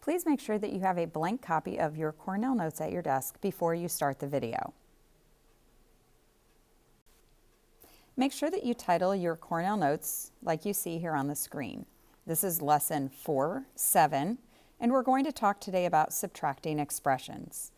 Please make sure that you have a blank copy of your Cornell notes at your desk before you start the video. Make sure that you title your Cornell notes like you see here on the screen. This is lesson 4-7, and we're going to talk today about subtracting expressions.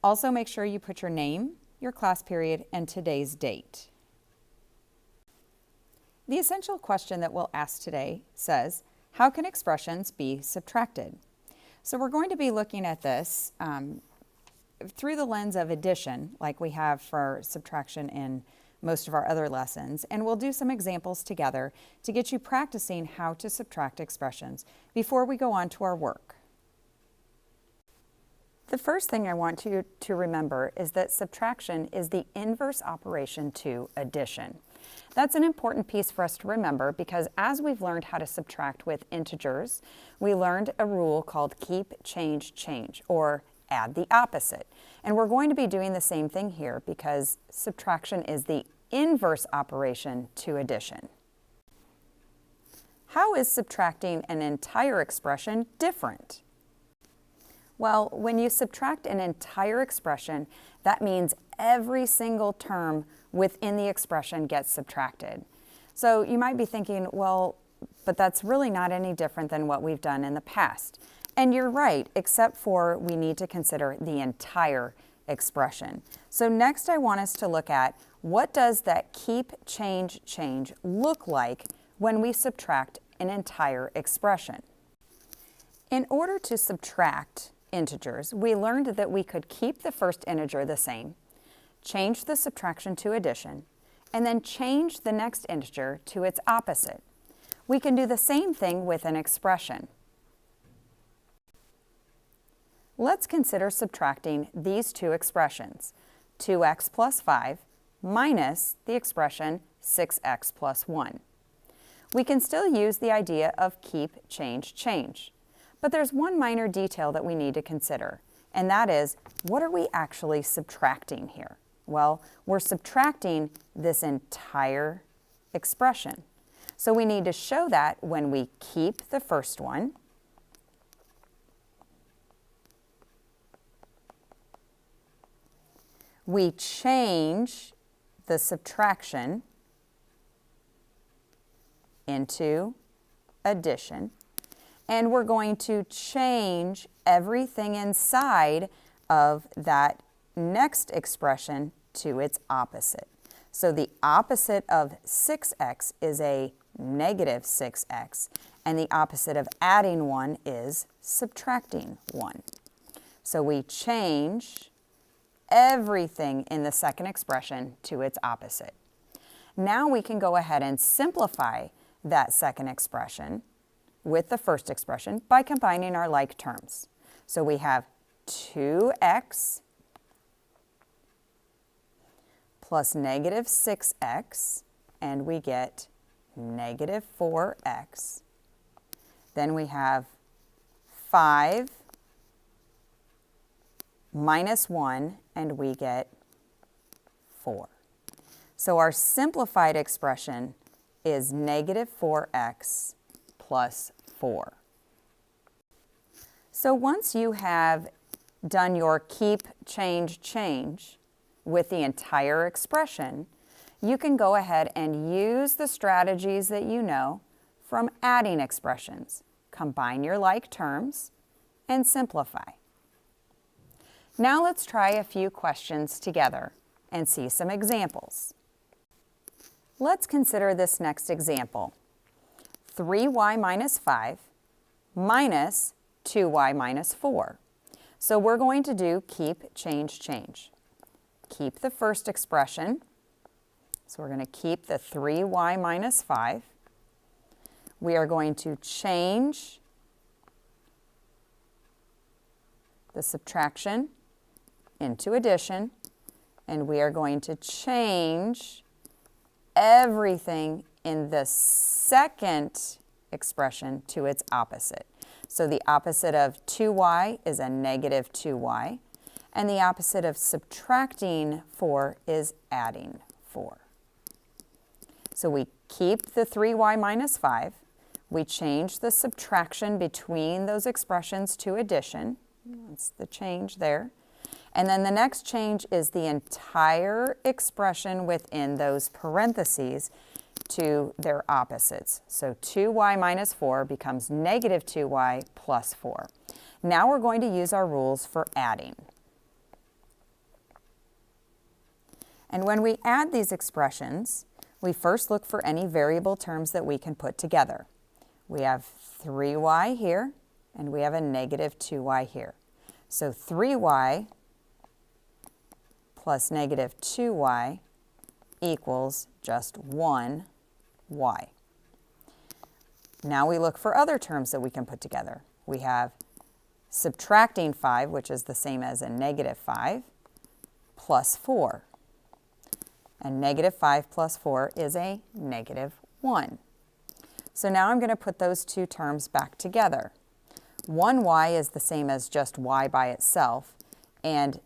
Also make sure you put your name, your class period, and today's date. The essential question that we'll ask today says, how can expressions be subtracted? So we're going to be looking at this through the lens of addition, like we have for subtraction in most of our other lessons, and we'll do some examples together to get you practicing how to subtract expressions before we go on to our work. The first thing I want you to remember is that subtraction is the inverse operation to addition. That's an important piece for us to remember because as we've learned how to subtract with integers, we learned a rule called keep, change, change, or add the opposite. And we're going to be doing the same thing here because subtraction is the inverse operation to addition. How is subtracting an entire expression different? Well, when you subtract an entire expression, that means every single term within the expression gets subtracted. So you might be thinking, well, but that's really not any different than what we've done in the past. And you're right, except for we need to consider the entire expression. So next I want us to look at what does that keep, change, change look like when we subtract an entire expression. In order to subtract integers, we learned that we could keep the first integer the same, change the subtraction to addition, and then change the next integer to its opposite. We can do the same thing with an expression. Let's consider subtracting these two expressions, 2x plus 5 minus the expression 6x plus 1. We can still use the idea of keep, change, change. But there's one minor detail that we need to consider, and that is, what are we actually subtracting here? Well, we're subtracting this entire expression. So we need to show that when we keep the first one, we change the subtraction into addition, and we're going to change everything inside of that next expression to its opposite. So the opposite of 6x is a negative 6x, and the opposite of adding 1 is subtracting 1. So we change everything in the second expression to its opposite. Now we can go ahead and simplify that second expression with the first expression by combining our like terms. So we have 2x plus negative 6x, and we get negative 4x. Then we have 5 minus 1, and we get 4. So our simplified expression is negative 4x plus 4. So once you have done your keep, change, change with the entire expression, you can go ahead and use the strategies that you know from adding expressions. Combine your like terms and simplify. Now let's try a few questions together and see some examples. Let's consider this next example. 3y minus 5 minus 2y minus 4. So we're going to do keep, change, change. Keep the first expression. So we're going to keep the 3y minus 5. We are going to change the subtraction into addition, and we are going to change everything in the second expression to its opposite. So the opposite of 2y is a negative 2y, and the opposite of subtracting 4 is adding 4. So we keep the 3y minus 5, We change the subtraction between those expressions to addition. That's the change there. And then the next change is the entire expression within those parentheses to their opposites. So 2y minus 4 becomes negative 2y plus 4. Now we're going to use our rules for adding. And when we add these expressions, we first look for any variable terms that we can put together. We have 3y here, and we have a negative 2y here. So 3y plus negative 2y equals just 1y. Now we look for other terms that we can put together. We have subtracting 5, which is the same as a negative 5, plus 4. And negative 5 plus 4 is a negative 1. So now I'm going to put those two terms back together. 1y is the same as just y by itself, and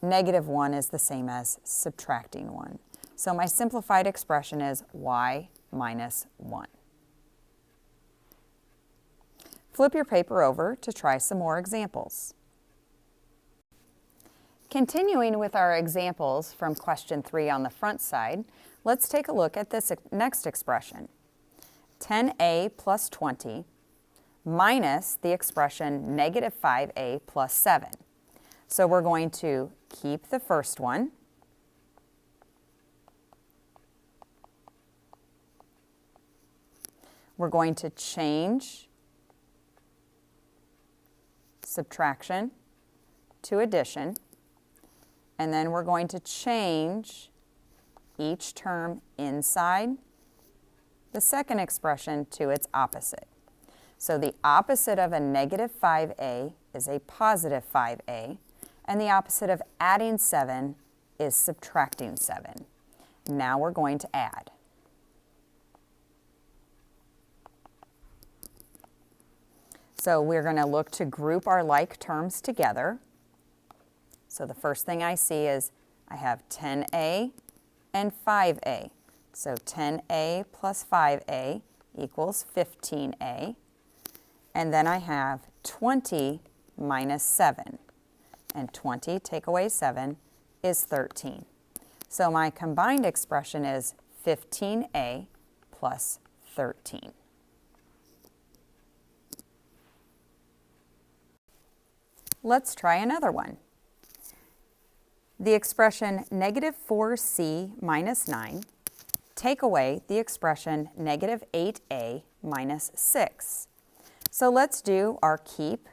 negative 1 is the same as subtracting 1. So my simplified expression is y minus 1. Flip your paper over to try some more examples. Continuing with our examples from question 3 on the front side, let's take a look at this next expression. 10a plus 20 minus the expression negative 5a plus 7. So we're going to keep the first one. We're going to change subtraction to addition. And then we're going to change each term inside the second expression to its opposite. So the opposite of a negative 5a is a positive 5a, and the opposite of adding 7 is subtracting 7. Now we're going to add. So we're going to look to group our like terms together. So the first thing I see is I have 10a and 5a. So 10a plus 5a equals 15a. And then I have 20 minus 7. And 20 take away 7 is 13. So my combined expression is 15a plus 13. Let's try another one. The expression negative 4c minus 9, take away the expression negative 8a minus 6. So let's do our keep,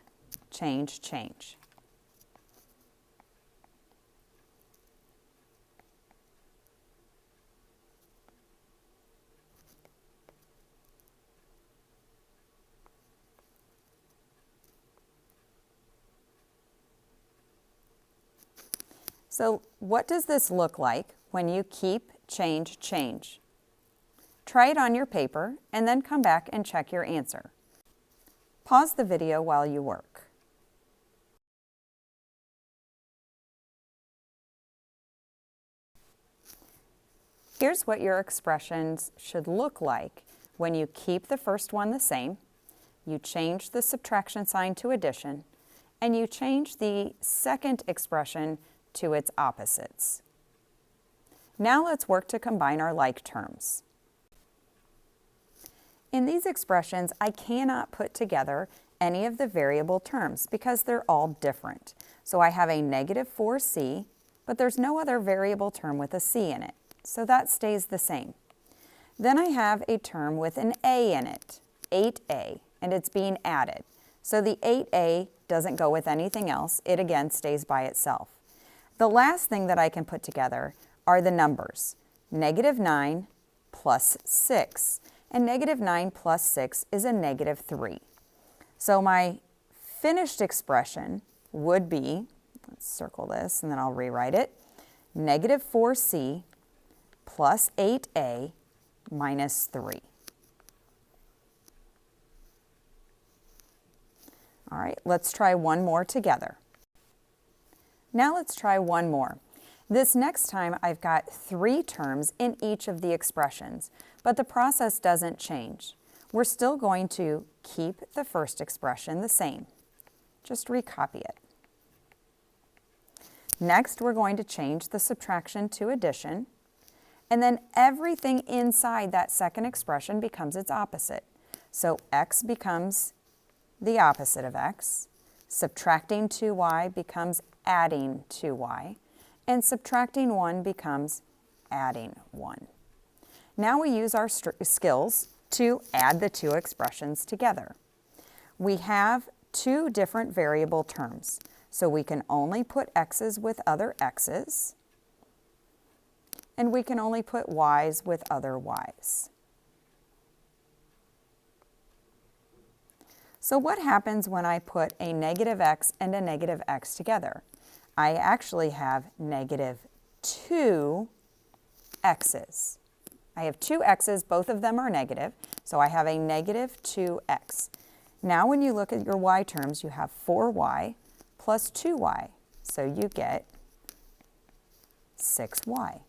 change, change. So what does this look like when you keep, change, change? Try it on your paper and then come back and check your answer. Pause the video while you work. Here's what your expressions should look like when you keep the first one the same, you change the subtraction sign to addition, and you change the second expression to its opposites. Now let's work to combine our like terms. In these expressions, I cannot put together any of the variable terms because they're all different. So I have a negative 4c, but there's no other variable term with a c in it. So that stays the same. Then I have a term with an a in it, 8a, and it's being added. So the 8a doesn't go with anything else. It again stays by itself. The last thing that I can put together are the numbers, negative 9 plus 6. And negative 9 plus 6 is a negative 3. So my finished expression would be, let's circle this and then I'll rewrite it, negative 4c plus 8a minus 3. All right, let's try one more together. Now let's try one more. This next time I've got 3 terms in each of the expressions, but the process doesn't change. we're still going to keep the first expression the same. Just recopy it. Next, we're going to change the subtraction to addition, and then everything inside that second expression becomes its opposite. So x becomes the opposite of x, subtracting 2y becomes adding 2y, and subtracting 1 becomes adding 1. Now we use our skills to add the two expressions together. We have two different variable terms, so we can only put x's with other x's, and we can only put y's with other y's. So what happens when I put a negative x and a negative x together? I actually have negative 2 x's. I have two x's, both of them are negative, so I have a negative 2x. Now when you look at your y terms, you have 4y plus 2y, so you get 6y.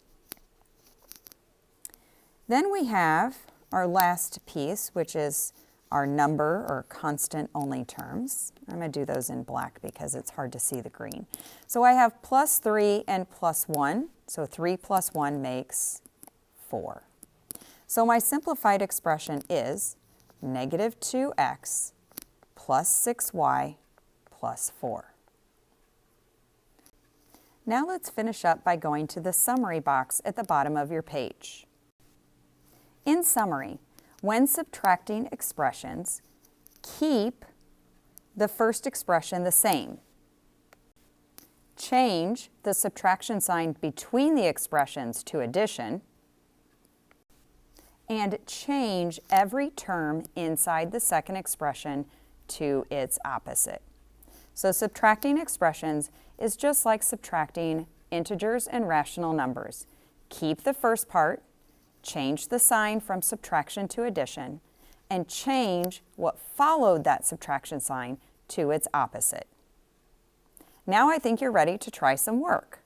Then we have our last piece, which is our number or constant only terms. I'm going to do those in black because it's hard to see the green. So I have plus 3 and plus 1, so 3 plus 1 makes 4. So my simplified expression is negative 2x plus 6y plus 4. Now let's finish up by going to the summary box at the bottom of your page. In summary, when subtracting expressions, keep the first expression the same. Change the subtraction sign between the expressions to addition, and change every term inside the second expression to its opposite. So subtracting expressions is just like subtracting integers and rational numbers. Keep the first part, change the sign from subtraction to addition, and change what followed that subtraction sign to its opposite. Now I think you're ready to try some work.